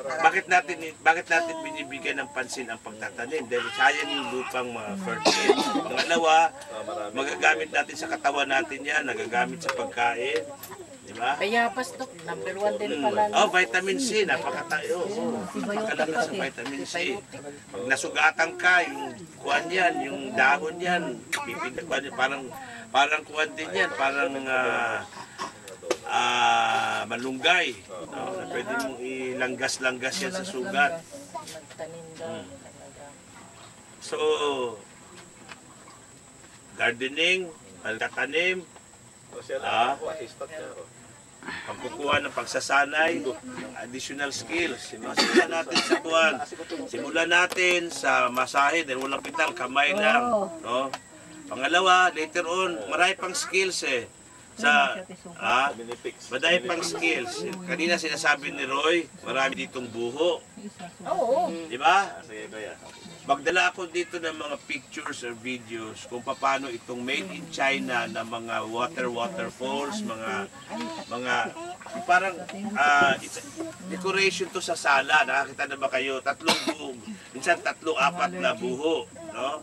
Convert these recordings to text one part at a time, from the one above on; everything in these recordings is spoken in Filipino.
bakit natin binibigyan ng pansin ang pagtatanim? Dahil sayang yung lupang fertile. Pangalawa, magagamit natin sa katawan natin yan, nagagamit sa pagkain. Diba? Kaya pastok, number 1 din pala. Oh, vitamin C, napakatayo. Napakalaga sa vitamin C. Pag nasugatan ka, yung kuwan yan, yung dahon yan, parang kuwan din yan, parang malunggay. No? Na pwede mong ilanggas-langgas yan sa sugat. So, gardening, pagtatanim, pagkukuha ng pagsasanay, additional skills. Simulan natin sa kuwan. Simulan natin sa masahe dahil walang pital, kamay lang. No? Pangalawa, later on, marami pang skills eh. Madami pang skills. Kanina sinasabi ni Roy, marami ditong buho. Oo. Di ba? Magdala ako dito ng mga pictures or videos kung paano itong made in China na mga waterfalls, mga parang decoration to sa sala. Nakakita na ba kayo? Tatlong buho, minsan 3-4 na buho, no?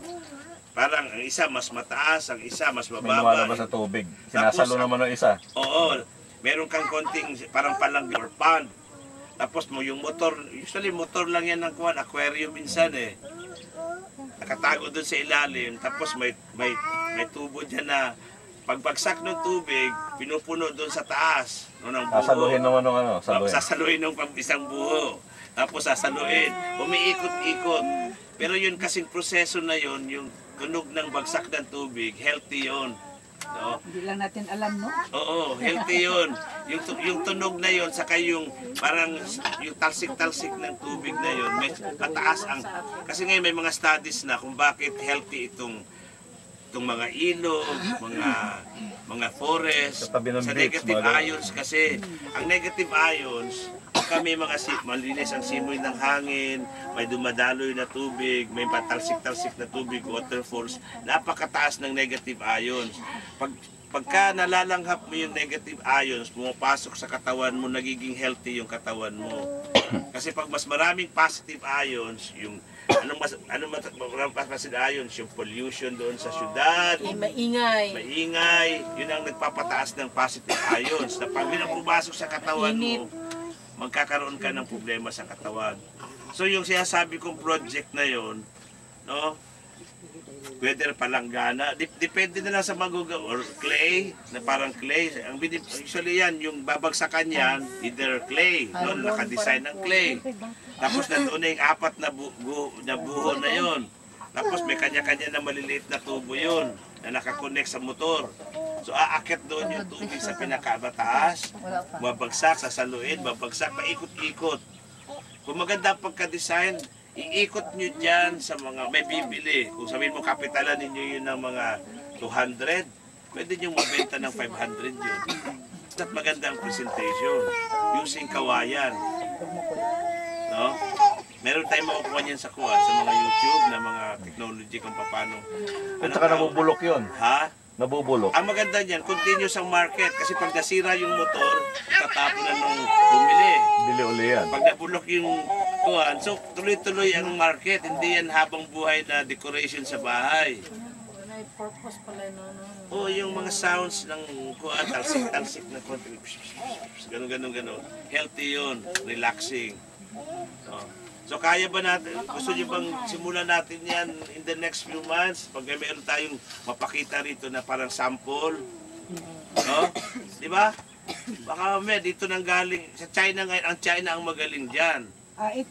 Parang ang isa mas mataas, ang isa mas mababa. May lumalabas sa tubig. Sinasalo naman ng isa. Oo. Meron kang konting parang palangga or pond. Tapos mo yung motor, usually motor lang yan ng kuwan, aquarium minsan eh. Nakatago doon sa ilalim, tapos may tubo dyan na pagbagsak ng tubig, pinupuno doon sa taas ng buho. Sasaluhin naman ng ano? Sasaluhin ng isang buho. Tapos sasaluhin. Umiikot-ikot. Pero yun kasing proseso na yun, yung tunog ng bagsak ng tubig, healthy yun. No? Hindi lang natin alam, no? Oo, healthy yun. Yung tunog na yun, saka yung parang yung talsik-talsik ng tubig na yun, may mataas ang... Kasi ngayon may mga studies na kung bakit healthy itong mga ilog, mga forest, sa negative ions kasi ang negative ions, kami mga malinis ang simoy ng hangin, may dumadaloy na tubig, may patalsik-talsik na tubig, waterfalls, napakataas ng negative ions. Pagka nalalanghap mo yung negative ions, pumapasok sa katawan mo, nagiging healthy yung katawan mo. Kasi pag mas maraming positive ions, yung anong positive ions, yung pollution doon sa syudad, maingay, yun ang nagpapataas ng positive ions. Na pag pumasok sa katawan mo, magkakaroon ka ng problema sa katawan. So yung sinasabi kong project na yon, no? Whether palanggana, depende na lang sa maguga or clay, na parang clay. Usually yan, yung babagsakan yan, either clay, no? Nakadesign ng clay. Tapos nandoon na yung 4 na buho na yon. Tapos may kanya-kanya na maliliit na tubo yon na nakakonect sa motor. So aakit doon yung tubig sa pinakabataas, babagsak, sasaluin, babagsak, paikot-ikot. Kung maganda ang pagka-design, iikot nyo dyan sa mga may bibili. Kung sabihin mo kapitalan ninyo yun ng mga 200, pwede nyo mabenta ng 500 yun. At maganda ang presentation, using kawayan. No? Meron tayong makukuha niyan sa kuwan, sa mga YouTube na mga technology kung paano. At saka nabubulok yun. Ha? Nabubulok. Ang maganda niyan, continuous ang market kasi pag nasira yung motor, tatapon na nung bumili. Bili uli yan. Pag nabulok yung kuwan, so tuloy-tuloy ang market, hindi yan habang buhay na decoration sa bahay. Purpose pala no. Oh, yung mga sounds ng kuwan, talsik-talsik na konti. Ganon. Healthy yun, relaxing. So kaya ba natin, gusto nyo bang simulan natin yan in the next few months? Pag mayroon tayong mapakita rito na parang sample. No? Di ba? Baka dito nang galing, sa China ngayon, ang China ang magaling dyan.